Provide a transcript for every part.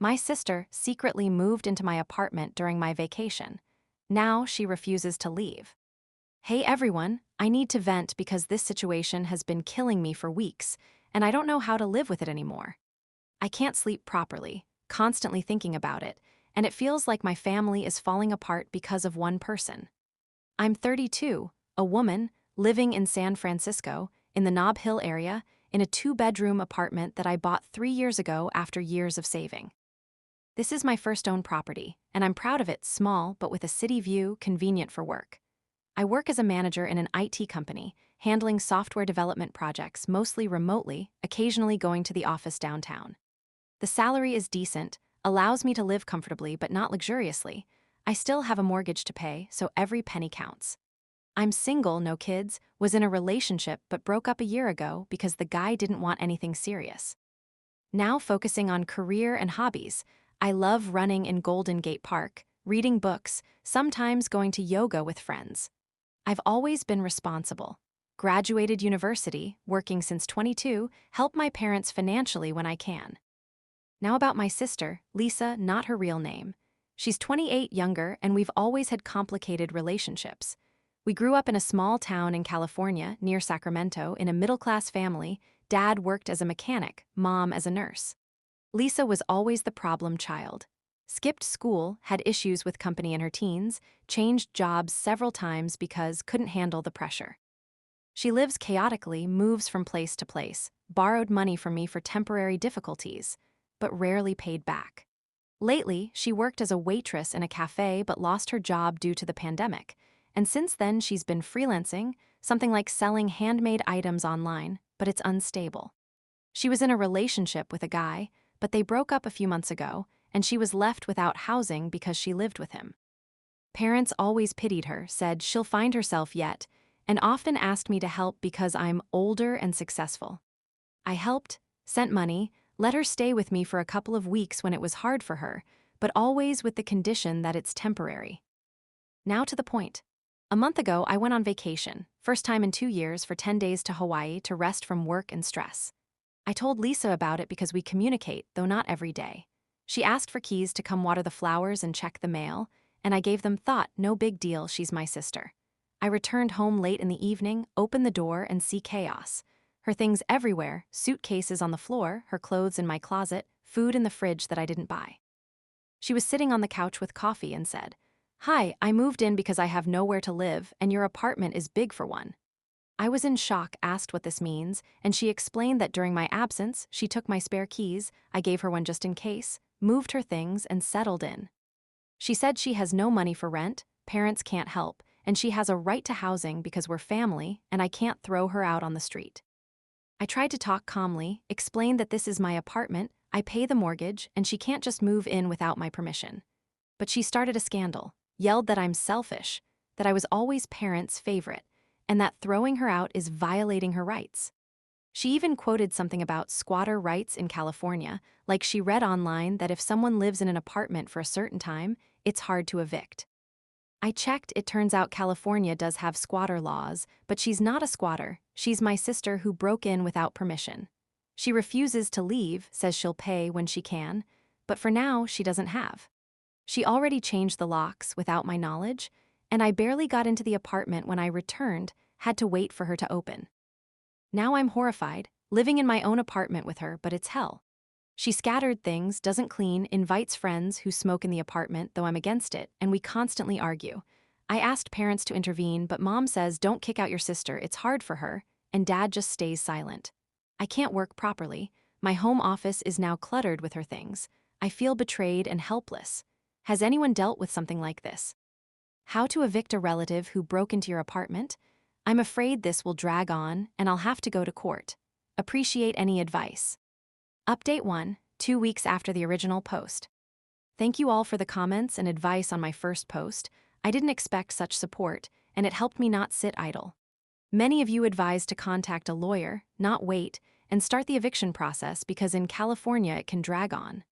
My sister secretly moved into my apartment during my vacation. Now she refuses to leave. Hey everyone, I need to vent because this situation has been killing me for weeks, and I don't know how to live with it anymore. I can't sleep properly, constantly thinking about it, and it feels like my family is falling apart because of one person. I'm 32, a woman, living in San Francisco, in the Nob Hill area, in a two-bedroom apartment that I bought 3 years ago after years of saving. This is my first own property, and I'm proud of it, small but with a city view, convenient for work. I work as a manager in an IT company, handling software development projects mostly remotely, occasionally going to the office downtown. The salary is decent, allows me to live comfortably but not luxuriously. I still have a mortgage to pay, so every penny counts. I'm single, no kids, was in a relationship but broke up a year ago because the guy didn't want anything serious. Now focusing on career and hobbies, I love running in Golden Gate Park, reading books, sometimes going to yoga with friends. I've always been responsible. Graduated university, working since 22, help my parents financially when I can. Now about my sister, Lisa, not her real name. She's 28 younger, and we've always had complicated relationships. We grew up in a small town in California, near Sacramento, in a middle-class family. Dad worked as a mechanic, mom as a nurse. Lisa was always the problem child. Skipped school, had issues with company in her teens, changed jobs several times because couldn't handle the pressure. She lives chaotically, moves from place to place, borrowed money from me for temporary difficulties, but rarely paid back. Lately, she worked as a waitress in a cafe but lost her job due to the pandemic, and since then she's been freelancing, something like selling handmade items online, but it's unstable. She was in a relationship with a guy, but they broke up a few months ago, and she was left without housing because she lived with him. Parents always pitied her, said she'll find herself yet, and often asked me to help because I'm older and successful. I helped, sent money, let her stay with me for a couple of weeks when it was hard for her, but always with the condition that it's temporary. Now to the point. A month ago, I went on vacation, first time in 2 years, for 10 days to Hawaii to rest from work and stress. I told Lisa about it because we communicate, though not every day. She asked for keys to come water the flowers and check the mail, and I gave them thought, no big deal, she's my sister. I returned home late in the evening, open the door, and see chaos. Her things everywhere, suitcases on the floor, her clothes in my closet, food in the fridge that I didn't buy. She was sitting on the couch with coffee and said, "Hi, I moved in because I have nowhere to live, and your apartment is big for one." I was in shock, asked what this means, and she explained that during my absence, she took my spare keys, I gave her one just in case, moved her things, and settled in. She said she has no money for rent, parents can't help, and she has a right to housing because we're family, and I can't throw her out on the street. I tried to talk calmly, explained that this is my apartment, I pay the mortgage, and she can't just move in without my permission. But she started a scandal, yelled that I'm selfish, that I was always parents' favorite, and that throwing her out is violating her rights. She even quoted something about squatter rights in California, like she read online that if someone lives in an apartment for a certain time, it's hard to evict. I checked, it turns out California does have squatter laws, but she's not a squatter, she's my sister who broke in without permission. She refuses to leave, says she'll pay when she can, but for now she doesn't have. She already changed the locks without my knowledge, and I barely got into the apartment when I returned, had to wait for her to open. Now I'm horrified, living in my own apartment with her, but it's hell. She scattered things, doesn't clean, invites friends who smoke in the apartment, though I'm against it, and we constantly argue. I asked parents to intervene, but mom says don't kick out your sister, it's hard for her, and dad just stays silent. I can't work properly. My home office is now cluttered with her things. I feel betrayed and helpless. Has anyone dealt with something like this? How to evict a relative who broke into your apartment? I'm afraid this will drag on, and I'll have to go to court. Appreciate any advice. Update 1, 2 weeks after the original post. Thank you all for the comments and advice on my first post. I didn't expect such support, and it helped me not sit idle. Many of you advised to contact a lawyer, not wait, and start the eviction process because in California it can drag on.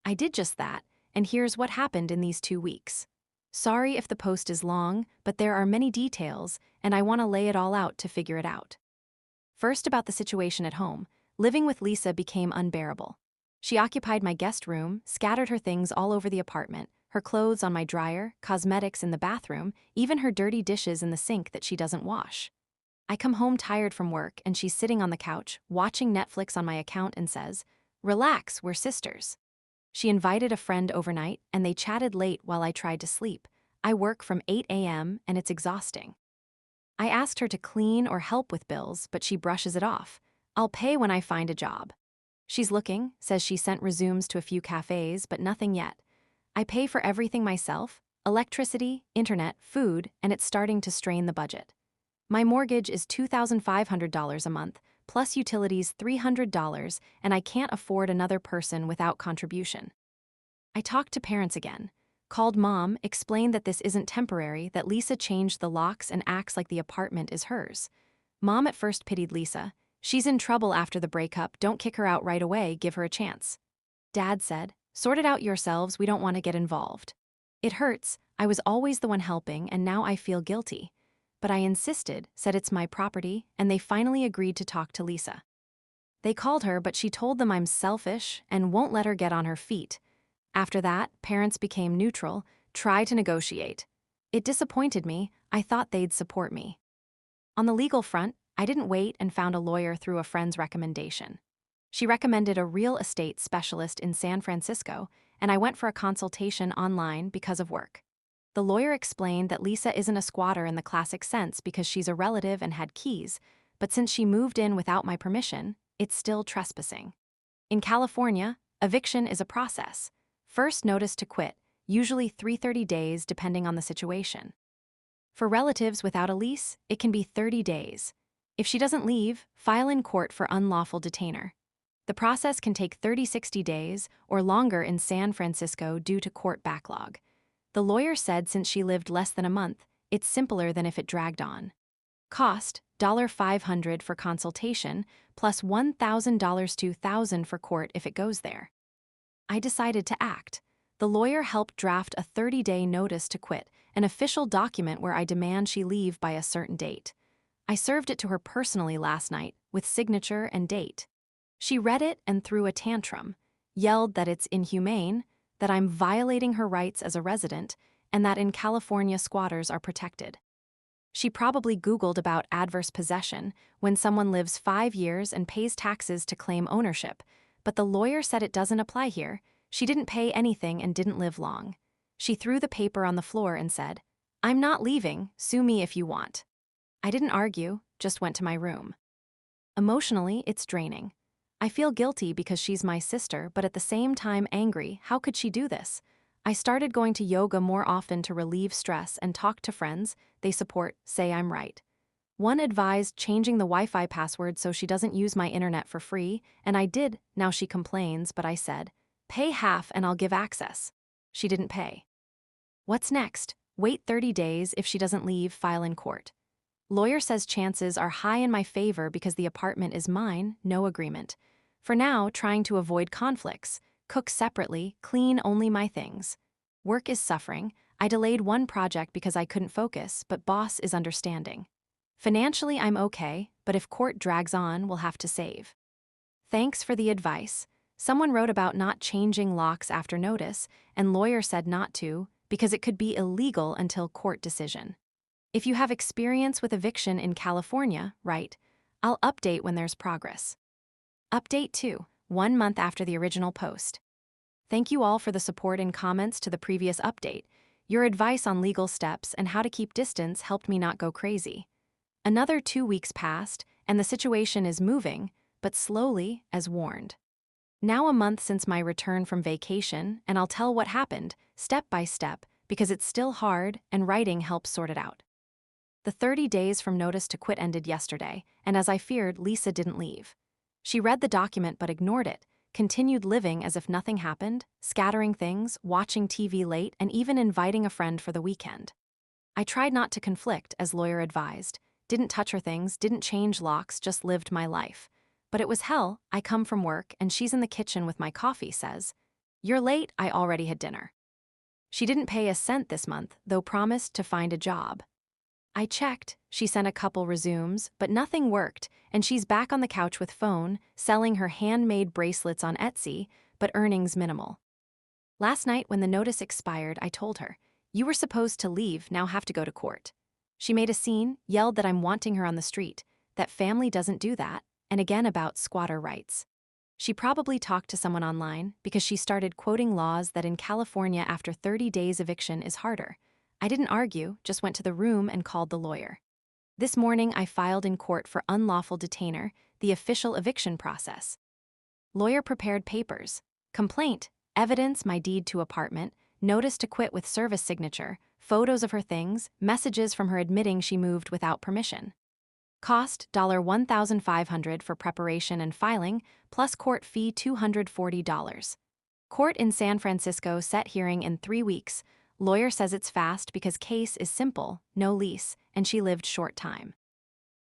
I did just that, and here's what happened in these 2 weeks. Sorry if the post is long, but there are many details, and I want to lay it all out to figure it out. First, about the situation at home. Living with Lisa became unbearable. She occupied my guest room, scattered her things all over the apartment, her clothes on my dryer, cosmetics in the bathroom, even her dirty dishes in the sink that she doesn't wash. I come home tired from work and she's sitting on the couch, watching Netflix on my account and says, "Relax, we're sisters." She invited a friend overnight and they chatted late while I tried to sleep. I work from 8 a.m. and it's exhausting. I asked her to clean or help with bills, but she brushes it off. "I'll pay when I find a job." She's looking, says she sent resumes to a few cafes, but nothing yet. I pay for everything myself: electricity, internet, food, and it's starting to strain the budget. My mortgage is $2,500 a month, plus utilities $300, and I can't afford another person without contribution. I talked to parents again. Called mom, explained that this isn't temporary, that Lisa changed the locks and acts like the apartment is hers. Mom at first pitied Lisa. "She's in trouble after the breakup, don't kick her out right away, give her a chance." Dad said, "Sort it out yourselves, we don't want to get involved." It hurts, I was always the one helping and now I feel guilty. But I insisted, said it's my property, and they finally agreed to talk to Lisa. They called her, but she told them I'm selfish and won't let her get on her feet. After that, parents became neutral, tried to negotiate. It disappointed me, I thought they'd support me. On the legal front, I didn't wait and found a lawyer through a friend's recommendation. She recommended a real estate specialist in San Francisco, and I went for a consultation online because of work. The lawyer explained that Lisa isn't a squatter in the classic sense because she's a relative and had keys, but since she moved in without my permission, it's still trespassing. In California, eviction is a process. First notice to quit, usually 330 days depending on the situation. For relatives without a lease, it can be 30 days. If she doesn't leave, file in court for unlawful detainer. The process can take 30-60 days or longer in San Francisco due to court backlog. The lawyer said since she lived less than a month, it's simpler than if it dragged on. Cost, $500 for consultation, plus $1,000 to $2,000 for court if it goes there. I decided to act. The lawyer helped draft a 30-day notice to quit, an official document where I demand she leave by a certain date. I served it to her personally last night, with signature and date. She read it and threw a tantrum, yelled that it's inhumane, that I'm violating her rights as a resident, and that in California squatters are protected. She probably Googled about adverse possession when someone lives 5 years and pays taxes to claim ownership, but the lawyer said it doesn't apply here. She didn't pay anything and didn't live long. She threw the paper on the floor and said, "I'm not leaving, sue me if you want." I didn't argue, just went to my room. Emotionally, it's draining. I feel guilty because she's my sister, but at the same time angry. How could she do this? I started going to yoga more often to relieve stress and talk to friends. They support, say I'm right. One advised changing the Wi-Fi password so she doesn't use my internet for free, and I did. Now she complains, but I said, "Pay half and I'll give access." She didn't pay. What's next? Wait 30 days. If she doesn't leave, file in court. Lawyer says chances are high in my favor because the apartment is mine, no agreement. For now, trying to avoid conflicts. Cook separately, clean only my things. Work is suffering. I delayed one project because I couldn't focus, but boss is understanding. Financially, I'm okay, but if court drags on, we'll have to save. Thanks for the advice. Someone wrote about not changing locks after notice, and lawyer said not to, because it could be illegal until court decision. If you have experience with eviction in California, write. I'll update when there's progress. Update 2, 1 month after the original post. Thank you all for the support and comments to the previous update. Your advice on legal steps and how to keep distance helped me not go crazy. Another 2 weeks passed, and the situation is moving, but slowly, as warned. Now a month since my return from vacation, and I'll tell what happened, step by step, because it's still hard, and writing helps sort it out. The 30 days from notice to quit ended yesterday, and as I feared, Lisa didn't leave. She read the document but ignored it, continued living as if nothing happened, scattering things, watching TV late, and even inviting a friend for the weekend. I tried not to conflict, as lawyer advised, didn't touch her things, didn't change locks, just lived my life. But it was hell. I come from work, and she's in the kitchen with my coffee, says, "You're late, I already had dinner." She didn't pay a cent this month, though promised to find a job. I checked, she sent a couple resumes, but nothing worked, and she's back on the couch with phone, selling her handmade bracelets on Etsy, but earnings minimal. Last night, when the notice expired, I told her, "You were supposed to leave, now have to go to court." She made a scene, yelled that I'm wanting her on the street, that family doesn't do that, and again about squatter rights. She probably talked to someone online because she started quoting laws that in California after 30 days eviction is harder. I didn't argue, just went to the room and called the lawyer. This morning, I filed in court for unlawful detainer, the official eviction process. Lawyer prepared papers. Complaint, evidence my deed to apartment, notice to quit with service signature, photos of her things, messages from her admitting she moved without permission. Cost $1,500 for preparation and filing, plus court fee $240. Court in San Francisco set hearing in 3 weeks. Lawyer says it's fast because case is simple, no lease, and she lived short time.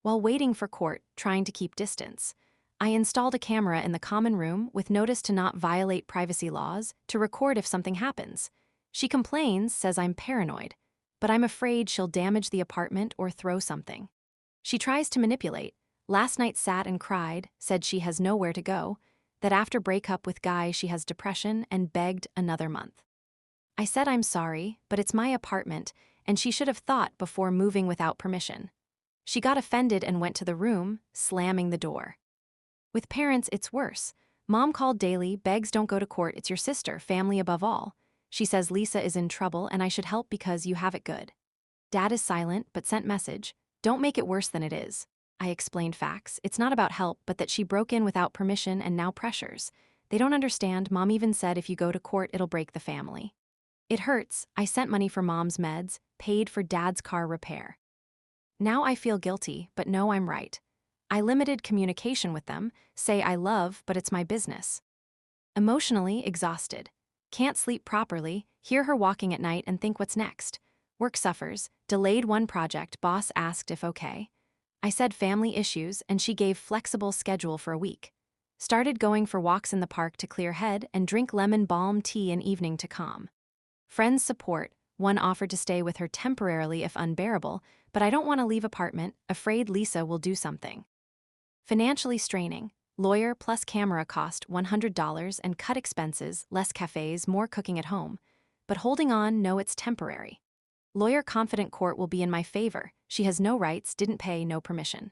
While waiting for court, trying to keep distance, I installed a camera in the common room with notice to not violate privacy laws, to record if something happens. She complains, says I'm paranoid, but I'm afraid she'll damage the apartment or throw something. She tries to manipulate. Last night sat and cried, said she has nowhere to go, that after breakup with guy she has depression and begged another month. I said I'm sorry, but it's my apartment, and she should have thought before moving without permission. She got offended and went to the room, slamming the door. With parents, it's worse. Mom called daily, begs don't go to court, it's your sister, family above all. She says Lisa is in trouble and I should help because you have it good. Dad is silent, but sent message, don't make it worse than it is. I explained facts, it's not about help, but that she broke in without permission and now pressures. They don't understand, Mom even said if you go to court it'll break the family. It hurts, I sent money for Mom's meds, paid for Dad's car repair. Now I feel guilty, but know I'm right. I limited communication with them, say I love, but it's my business. Emotionally exhausted. Can't sleep properly, hear her walking at night and think what's next. Work suffers, delayed one project, boss asked if okay. I said family issues and she gave flexible schedule for a week. Started going for walks in the park to clear head and drink lemon balm tea in evening to calm. Friends support, one offered to stay with her temporarily if unbearable, but I don't want to leave apartment, afraid Lisa will do something. Financially straining, lawyer plus camera cost $100 and cut expenses, less cafes, more cooking at home. But holding on, no it's temporary. Lawyer confident court will be in my favor, she has no rights, didn't pay, no permission.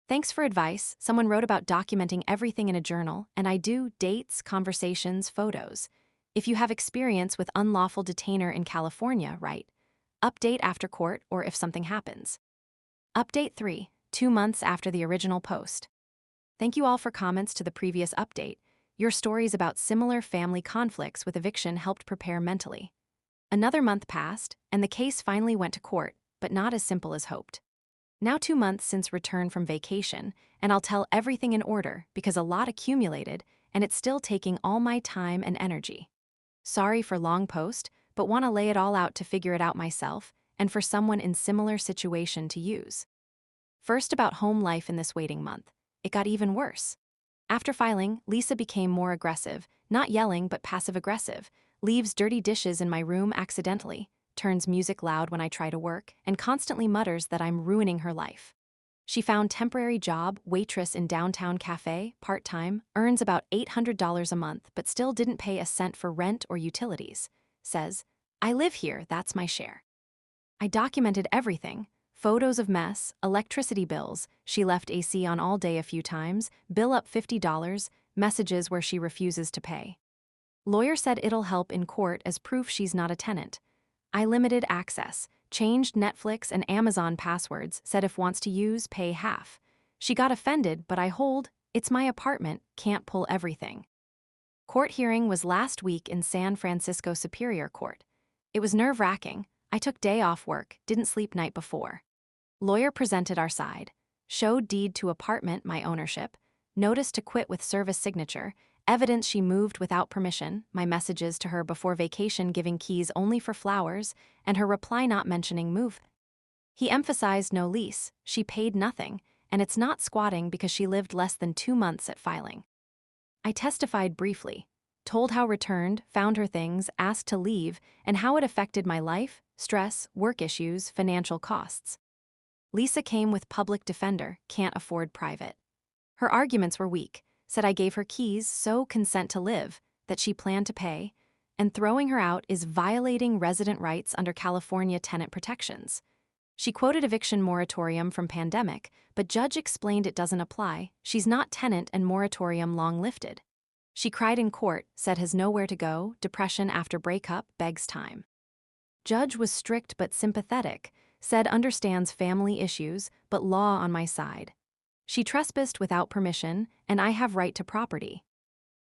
Thanks for advice, someone wrote about documenting everything in a journal, and I do, dates, conversations, photos. If you have experience with unlawful detainer in California, write. Update after court or if something happens. Update 3, 2 months after the original post. Thank you all for comments to the previous update. Your stories about similar family conflicts with eviction helped prepare mentally. Another month passed, and the case finally went to court, but not as simple as hoped. Now 2 months since return from vacation, and I'll tell everything in order because a lot accumulated, and it's still taking all my time and energy. Sorry for long post, but want to lay it all out to figure it out myself, and for someone in similar situation to use. First about home life in this waiting month. It got even worse. After filing, Lisa became more aggressive, not yelling but passive-aggressive, leaves dirty dishes in my room accidentally, turns music loud when I try to work, and constantly mutters that I'm ruining her life. She found temporary job, waitress in downtown cafe, part-time, earns about $800 a month but still didn't pay a cent for rent or utilities. Says, I live here, that's my share. I documented everything. Photos of mess, electricity bills, she left AC on all day a few times, bill up $50, messages where she refuses to pay. Lawyer said it'll help in court as proof she's not a tenant. I limited access, changed Netflix and Amazon passwords, said if wants to use, pay half. She got offended, but I hold, it's my apartment, can't pull everything. Court hearing was last week in San Francisco Superior Court. It was nerve-wracking. I took day off work, didn't sleep night before. Lawyer presented our side, showed deed to apartment, my ownership, notice to quit with service signature, evidence she moved without permission, my messages to her before vacation giving keys only for flowers, and her reply not mentioning move. He emphasized no lease, she paid nothing, and it's not squatting because she lived less than 2 months at filing. I testified briefly, told how returned, found her things, asked to leave, and how it affected my life, stress, work issues, financial costs. Lisa came with public defender, can't afford private. Her arguments were weak, said I gave her keys, so consent to live, that she planned to pay, and throwing her out is violating resident rights under California tenant protections. She quoted eviction moratorium from pandemic, but judge explained it doesn't apply. She's not tenant and moratorium long lifted. She cried in court, said has nowhere to go, depression after breakup begs time. Judge was strict but sympathetic, said understands family issues, but law on my side. She trespassed without permission, and I have right to property.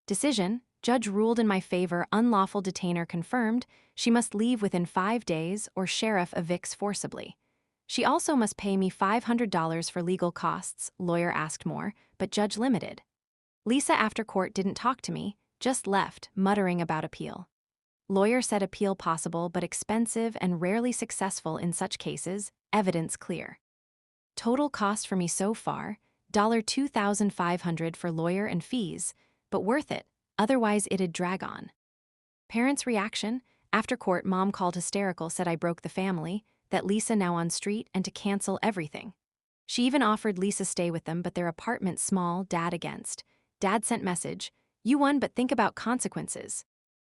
Decision, judge ruled in my favor, unlawful detainer confirmed, she must leave within 5 days or sheriff evicts forcibly. She also must pay me $500 for legal costs, lawyer asked more, but judge limited. Lisa after court didn't talk to me, just left, muttering about appeal. Lawyer said appeal possible but expensive and rarely successful in such cases, evidence clear. Total cost for me so far, $2,500 for lawyer and fees, but worth it, otherwise it'd drag on. Parents' reaction? After court, mom called hysterical, said I broke the family, that Lisa now on street and to cancel everything. She even offered Lisa stay with them but their apartment small, dad against. Dad sent message, you won but think about consequences.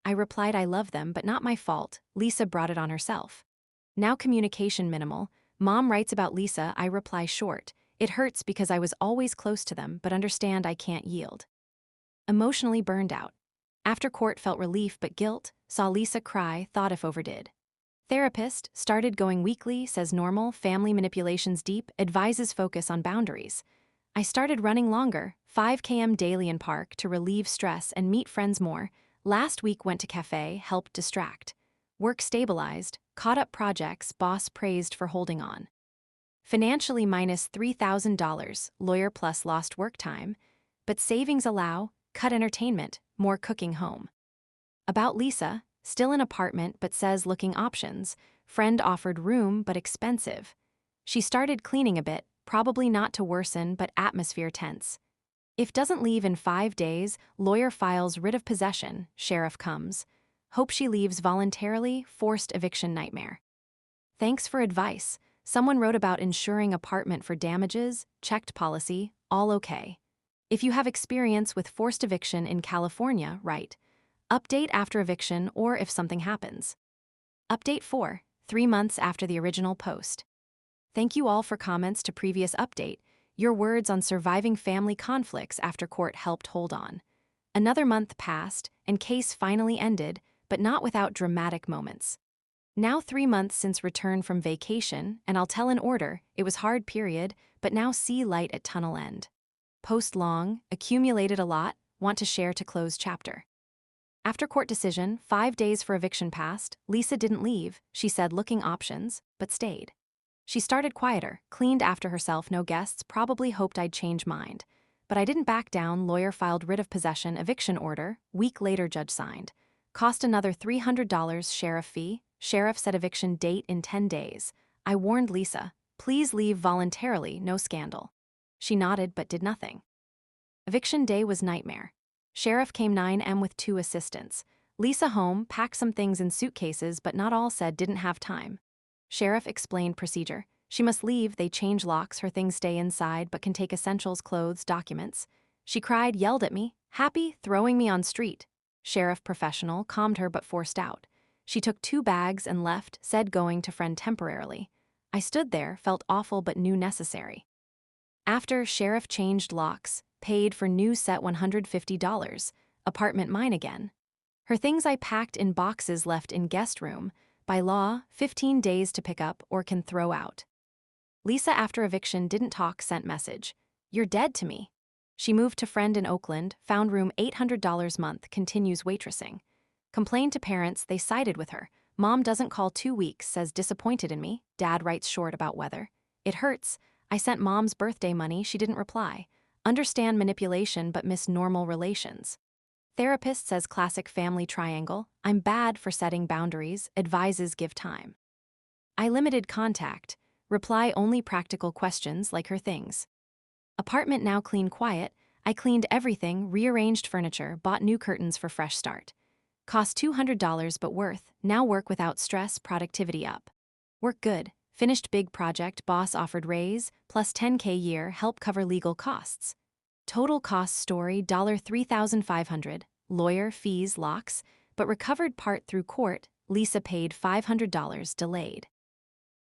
I replied I love them but not my fault, Lisa brought it on herself. Now communication minimal, mom writes about Lisa, I reply short, it hurts because I was always close to them but understand I can't yield. Emotionally burned out. After court felt relief but guilt, saw Lisa cry, thought if overdid. Therapist, started going weekly, says normal, family manipulations deep, advises focus on boundaries. I started running longer, 5 km daily in park to relieve stress and meet friends more. Last week went to cafe, helped distract. Work stabilized, caught up projects, boss praised for holding on. Financially minus $3,000, lawyer plus lost work time, but savings allow, cut entertainment, more cooking home. About Lisa, still in apartment but says looking options, friend offered room but expensive. She started cleaning a bit, probably not to worsen but atmosphere tense. If doesn't leave in 5 days, lawyer files writ of possession, sheriff comes. Hope she leaves voluntarily, forced eviction nightmare. Thanks for advice. Someone wrote about insuring apartment for damages, checked policy, all okay. If you have experience with forced eviction in California, write. Update after eviction or if something happens. Update 4, 3 months after the original post. Thank you all for comments to previous update. Your words on surviving family conflicts after court helped hold on. Another month passed, and case finally ended, but not without dramatic moments. Now 3 months since return from vacation, and I'll tell in order, it was hard period, but now see light at tunnel end. Post long, accumulated a lot, want to share to close chapter. After court decision, 5 days for eviction passed, Lisa didn't leave, she said looking options, but stayed. She started quieter, cleaned after herself, no guests, probably hoped I'd change mind. But I didn't back down, lawyer filed writ of possession, eviction order, week later judge signed. Cost another $300 sheriff fee, sheriff said eviction date in 10 days. I warned Lisa, please leave voluntarily, no scandal. She nodded but did nothing. Eviction day was nightmare. Sheriff came 9 m with 2 assistants. Lisa home, packed some things in suitcases but not all, said didn't have time. Sheriff explained procedure. She must leave, they change locks, her things stay inside but can take essentials, clothes, documents. She cried, yelled at me, happy, throwing me on street. Sheriff professional, calmed her but forced out. She took 2 bags and left, said going to friend temporarily. I stood there, felt awful but knew necessary. After, sheriff changed locks, paid for new set $150, apartment mine again. Her things I packed in boxes left in guest room, by law, 15 days to pick up or can throw out. Lisa after eviction didn't talk, sent message. You're dead to me. She moved to friend in Oakland, found room $800 month, continues waitressing. Complained to parents, they sided with her. Mom doesn't call 2 weeks, says disappointed in me. Dad writes short about weather. It hurts. I sent mom's birthday money, she didn't reply. Understand manipulation but miss normal relations. Therapist says classic family triangle. I'm bad for setting boundaries, advises give time. I limited contact, reply only practical questions like her things. Apartment now clean quiet, I cleaned everything, rearranged furniture, bought new curtains for fresh start. Cost $200 but worth, now work without stress, productivity up. Work good, finished big project, boss offered raise, plus $10K year, help cover legal costs. Total cost story $3,500, lawyer, fees, locks, but recovered part through court. Lisa paid $500 delayed.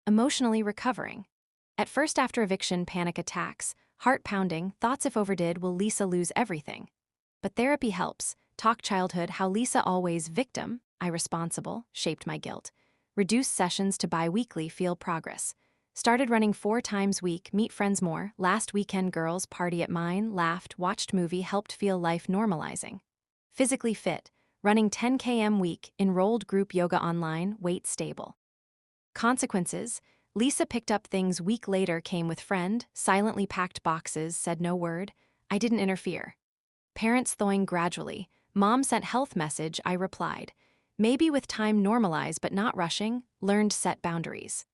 Emotionally recovering. At first after eviction panic attacks, heart pounding, thoughts if overdid will Lisa lose everything. But therapy helps. Talk childhood, how Lisa always victim, I responsible, shaped my guilt. Reduced sessions to bi-weekly, feel progress. Started running 4 times week, meet friends more. Last weekend girls party at mine, laughed, watched movie, helped feel life normalizing. Physically fit, running 10 km week, enrolled group yoga online, weight stable. Consequences, Lisa picked up things week later, came with friend, silently packed boxes, said no word. I didn't interfere. Parents thawing gradually. Mom sent health message, I replied. Maybe with time normalize but not rushing, learned set boundaries.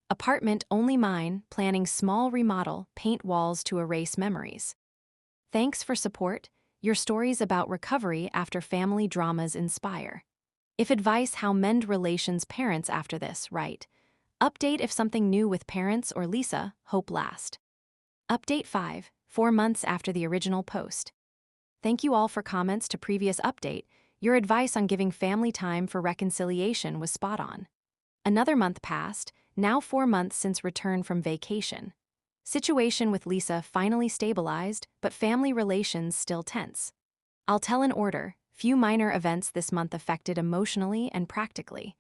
Apartment only mine, planning small remodel, paint walls to erase memories. Thanks for support. Your stories about recovery after family dramas inspire. If advice how mend relations parents after this, right? Update if something new with parents or Lisa, hope last. Update 5, 4 months after the original post. Thank you all for comments to previous update. Your advice on giving family time for reconciliation was spot on. Another month passed, now 4 months since return from vacation. Situation with Lisa finally stabilized, but family relations still tense. I'll tell in order, few minor events this month affected emotionally and practically.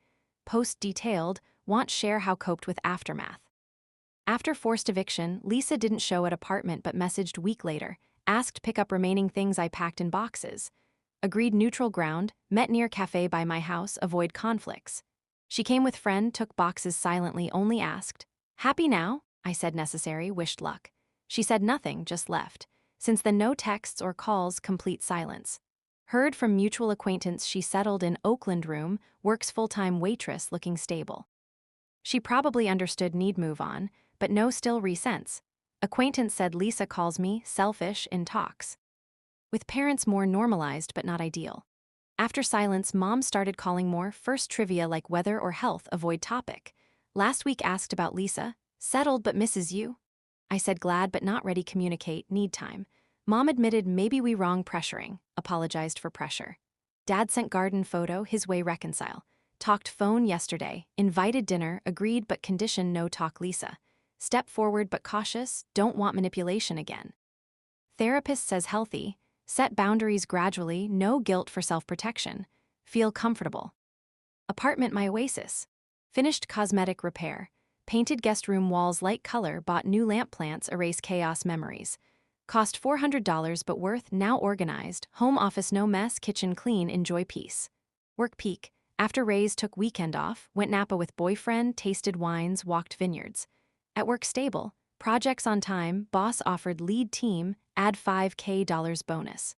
Post detailed, want share how coped with aftermath. After forced eviction, Lisa didn't show at apartment but messaged week later, asked pick up remaining things I packed in boxes. Agreed neutral ground, met near cafe by my house, avoid conflicts. She came with friend, took boxes silently, only asked, happy now? I said necessary, wished luck. She said nothing, just left. Since then no texts or calls, complete silence. Heard from mutual acquaintance she settled in Oakland room, works full-time waitress looking stable. She probably understood need move on, but no still resents. Acquaintance said Lisa calls me selfish in talks. With parents more normalized but not ideal. After silence, mom started calling more, first trivia like weather or health, avoid topic. Last week asked about Lisa, settled but misses you. I said glad but not ready, communicate, need time. Mom admitted maybe we wrong pressuring, apologized for pressure. Dad sent garden photo, his way reconcile. Talked phone yesterday, invited dinner, agreed but condition no talk Lisa. Step forward but cautious, don't want manipulation again. Therapist says healthy, set boundaries gradually, no guilt for self-protection. Feel comfortable. Apartment my oasis. Finished cosmetic repair. Painted guest room walls light color, bought new lamp plants, erase chaos memories. Cost $400 but worth, now organized. Home office no mess, kitchen clean, enjoy peace. Work peak. After Rays took weekend off, went Napa with boyfriend, tasted wines, walked vineyards. At work stable, projects on time, boss offered lead team, add $5K bonus.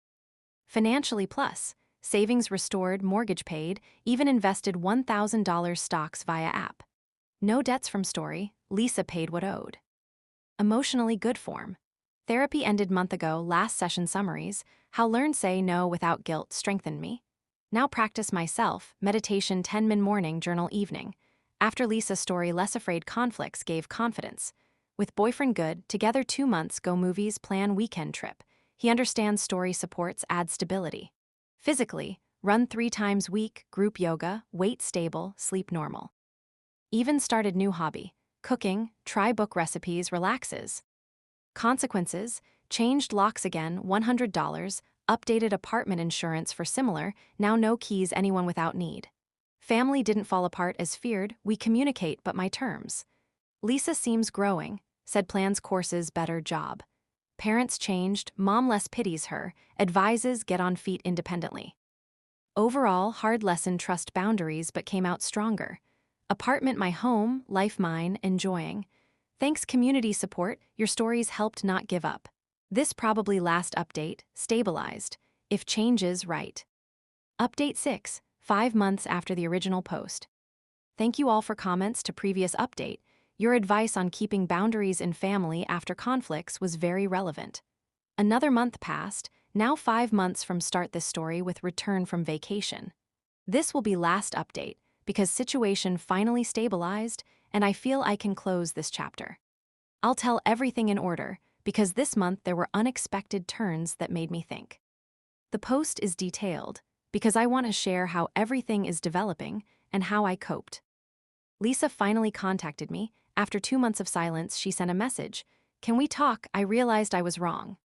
Financially plus, savings restored, mortgage paid, even invested $1,000 stocks via app. No debts from story, Lisa paid what owed. Emotionally good form. Therapy ended month ago, last session summaries, how learn say no without guilt strengthened me. Now practice myself, meditation 10-min morning, journal evening. After Lisa story less afraid conflicts gave confidence. With boyfriend good, together 2 months, go movies, plan weekend trip. He understands story supports, add stability. Physically, run 3 times week, group yoga, weight stable, sleep normal. Even started new hobby, cooking, try book recipes, relaxes. Consequences, changed locks again, $100, updated apartment insurance for similar, now no keys anyone without need. Family didn't fall apart as feared, we communicate but my terms. Lisa seems growing, said plans courses better job. Parents changed, mom less pities her, advises get on feet independently. Overall, hard lesson trust boundaries but came out stronger. Apartment my home, life mine, enjoying. Thanks community support, your stories helped not give up. This probably last update, stabilized, if changes right. Update 6, 5 months after the original post. Thank you all for comments to previous update. Your advice on keeping boundaries in family after conflicts was very relevant. Another month passed, now 5 months from start this story with return from vacation. This will be last update because situation finally stabilized and I feel I can close this chapter. I'll tell everything in order because this month there were unexpected turns that made me think. The post is detailed, because I want to share how everything is developing and how I coped. Lisa finally contacted me. After 2 months of silence, she sent a message. "Can we talk? I realized I was wrong."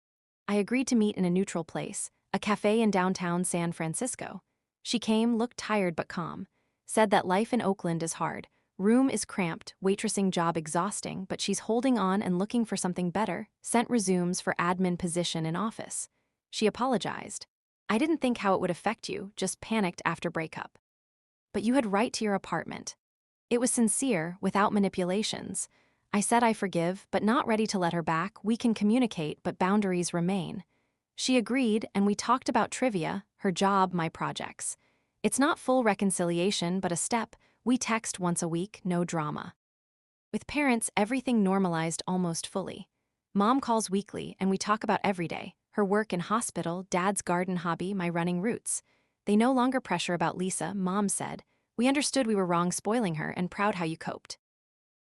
I agreed to meet in a neutral place, a cafe in downtown San Francisco. She came, looked tired but calm, said that life in Oakland is hard. Room is cramped, waitressing job exhausting, but she's holding on and looking for something better. Sent resumes for admin position in office. She apologized. "I didn't think how it would affect you, just panicked after breakup." "But you had right to your apartment." It was sincere, without manipulations. I said I forgive, but not ready to let her back. "We can communicate, but boundaries remain." She agreed, and we talked about trivia, her job, my projects. It's not full reconciliation, but a step. We text once a week, no drama. With parents, everything normalized almost fully. Mom calls weekly, and we talk about every day: her work in hospital, dad's garden hobby, my running routes. They no longer pressure about Lisa, Mom said. "We understood we were wrong spoiling her and proud how you coped."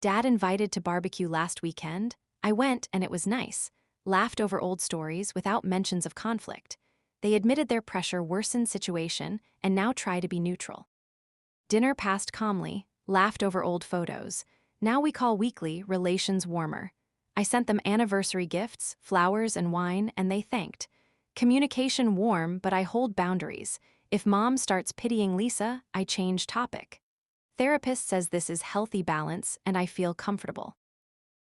Dad invited to barbecue last weekend. I went, and it was nice. Laughed over old stories without mentions of conflict. They admitted their pressure worsened situation and now try to be neutral. Dinner passed calmly, laughed over old photos. Now we call weekly, relations warmer. I sent them anniversary gifts, flowers and wine, and they thanked. Communication warm, but I hold boundaries. If Mom starts pitying Lisa, I change topic. Therapist says this is healthy balance, and I feel comfortable.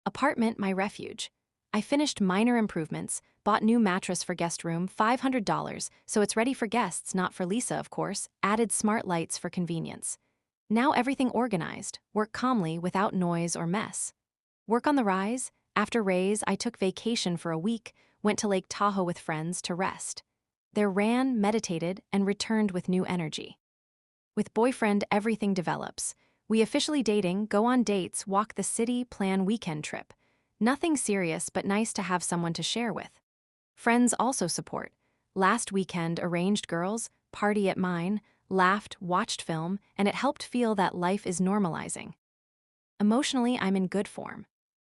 Apartment, my refuge. I finished minor improvements, bought new mattress for guest room, $500, so it's ready for guests, not for Lisa, of course, added smart lights for convenience. Now everything organized, work calmly without noise or mess. Work on the rise. After raise, I took vacation for a week, went to Lake Tahoe with friends to rest. There ran, meditated, and returned with new energy. With boyfriend, everything develops. We officially dating, go on dates, walk the city, plan weekend trip. Nothing serious, but nice to have someone to share with. Friends also support. Last weekend, arranged girls, party at mine, laughed, watched film, and it helped feel that life is normalizing. Emotionally, I'm in good form.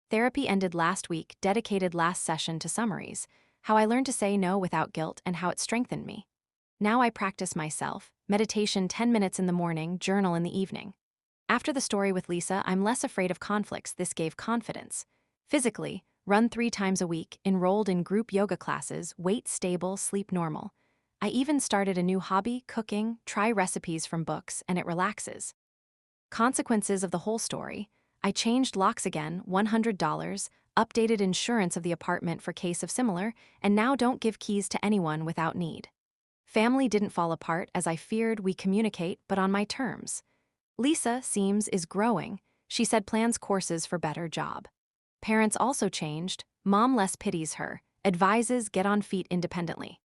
Therapy ended last week, dedicated last session to summaries, how I learned to say no without guilt and how it strengthened me. Now I practice myself, meditation 10 minutes in the morning, journal in the evening. After the story with Lisa, I'm less afraid of conflicts. This gave confidence. Physically, run 3 times a week, enrolled in group yoga classes, weight stable, sleep normal. I even started a new hobby, cooking, try recipes from books, and it relaxes. Consequences of the whole story: I changed locks again, $100, updated insurance of the apartment for case of similar, and now don't give keys to anyone without need. Family didn't fall apart as I feared. We communicate, but on my terms. Lisa seems is growing. She said plans courses for better job. Parents also changed. Mom less pities her, advises get on feet independently.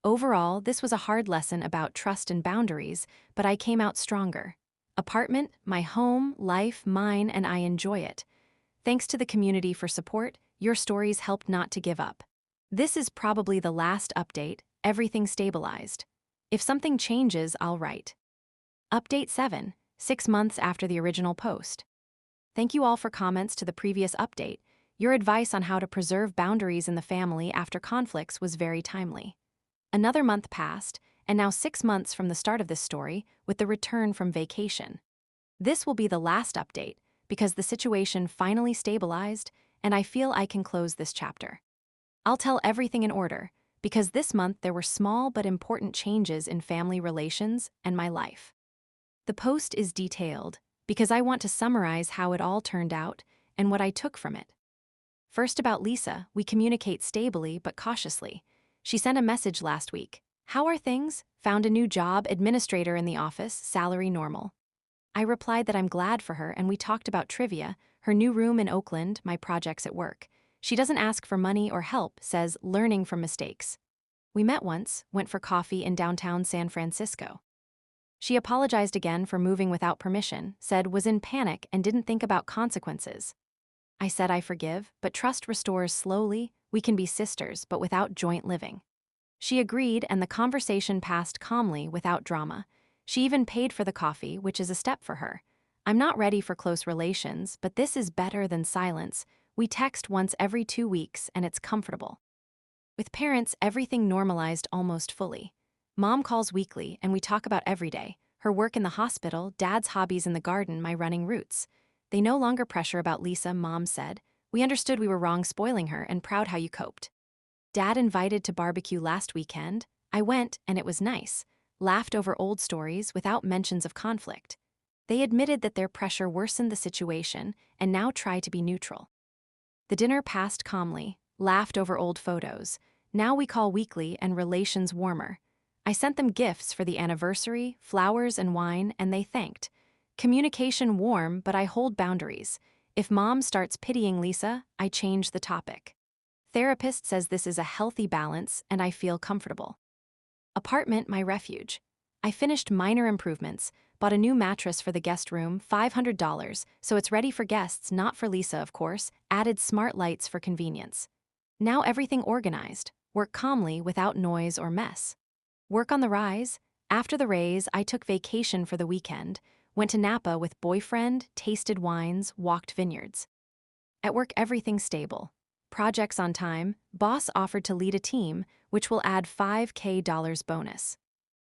Overall, this was a hard lesson about trust and boundaries, but I came out stronger. Apartment, my home, life, mine, and I enjoy it. Thanks to the community for support, your stories helped not to give up. This is probably the last update, everything stabilized. If something changes, I'll write. Update 7, 6 months after the original post. Thank you all for comments to the previous update. Your advice on how to preserve boundaries in the family after conflicts was very timely. Another month passed, and now 6 months from the start of this story, with the return from vacation. This will be the last update, because the situation finally stabilized, and I feel I can close this chapter. I'll tell everything in order, because this month there were small but important changes in family relations and my life. The post is detailed, because I want to summarize how it all turned out and what I took from it. First, about Lisa, we communicate stably but cautiously. She sent a message last week. "How are things? Found a new job, administrator in the office, salary normal." I replied that I'm glad for her, and we talked about trivia, her new room in Oakland, my projects at work. She doesn't ask for money or help, says learning from mistakes. We met once, went for coffee in downtown San Francisco. She apologized again for moving without permission, said was in panic and didn't think about consequences. I said I forgive, but trust restores slowly. We can be sisters, but without joint living. She agreed, and the conversation passed calmly without drama. She even paid for the coffee, which is a step for her. I'm not ready for close relations, but this is better than silence. We text once every 2 weeks, and it's comfortable. With parents, everything normalized almost fully. Mom calls weekly, and we talk about every day: her work in the hospital, Dad's hobbies in the garden, my running routes. They no longer pressure about Lisa, Mom said. We understood we were wrong spoiling her and proud how you coped. Dad invited to barbecue last weekend. I went, and it was nice. Laughed over old stories without mentions of conflict. They admitted that their pressure worsened the situation and now try to be neutral. The dinner passed calmly, laughed over old photos. Now we call weekly and relations warmer. I sent them gifts for the anniversary, flowers and wine, and they thanked. Communication warm, but I hold boundaries. If Mom starts pitying Lisa, I change the topic. Therapist says this is a healthy balance, and I feel comfortable. Apartment, my refuge. I finished minor improvements, bought a new mattress for the guest room, $500, so it's ready for guests, not for Lisa, of course, added smart lights for convenience. Now everything organized, work calmly without noise or mess. Work on the rise. After the raise, I took vacation for the weekend, went to Napa with boyfriend, tasted wines, walked vineyards. At work, everything stable. Projects on time, boss offered to lead a team, which will add $5K bonus.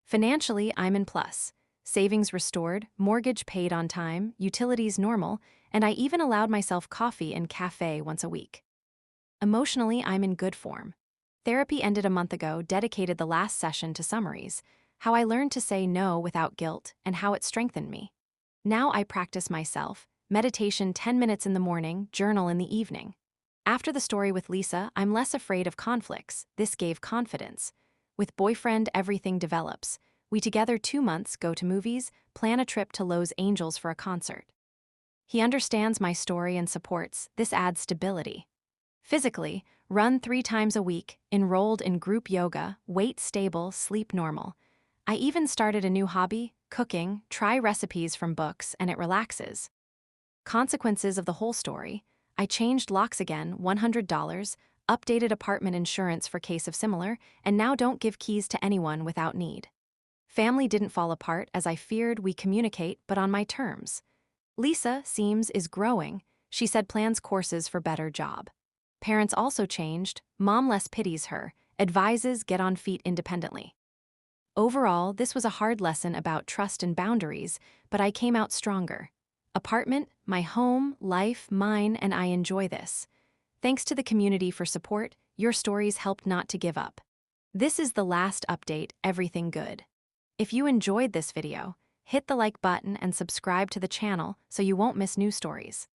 Financially, I'm in plus. Savings restored, mortgage paid on time, utilities normal, and I even allowed myself coffee and cafe once a week. Emotionally, I'm in good form. Therapy ended a month ago, dedicated the last session to summaries, how I learned to say no without guilt, and how it strengthened me. Now I practice myself, meditation 10 minutes in the morning, journal in the evening. After the story with Lisa, I'm less afraid of conflicts. This gave confidence. With boyfriend, everything develops. We together 2 months go to movies, plan a trip to Los Angeles for a concert. He understands my story and supports. This adds stability. Physically, run 3 times a week, enrolled in group yoga, weight stable, sleep normal. I even started a new hobby, cooking, try recipes from books, and it relaxes. Consequences of the whole story: I changed locks again, $100, updated apartment insurance for case of similar, and now don't give keys to anyone without need. Family didn't fall apart as I feared. We communicate, but on my terms. Lisa seems is growing. She said plans courses for better job. Parents also changed. Mom less pities her, advises get on feet independently. Overall, this was a hard lesson about trust and boundaries, but I came out stronger. Apartment, my home, life, mine, and I enjoy this. Thanks to the community for support. Your stories helped not to give up. This is the last update, everything good. If you enjoyed this video, hit the like button and subscribe to the channel so you won't miss new stories.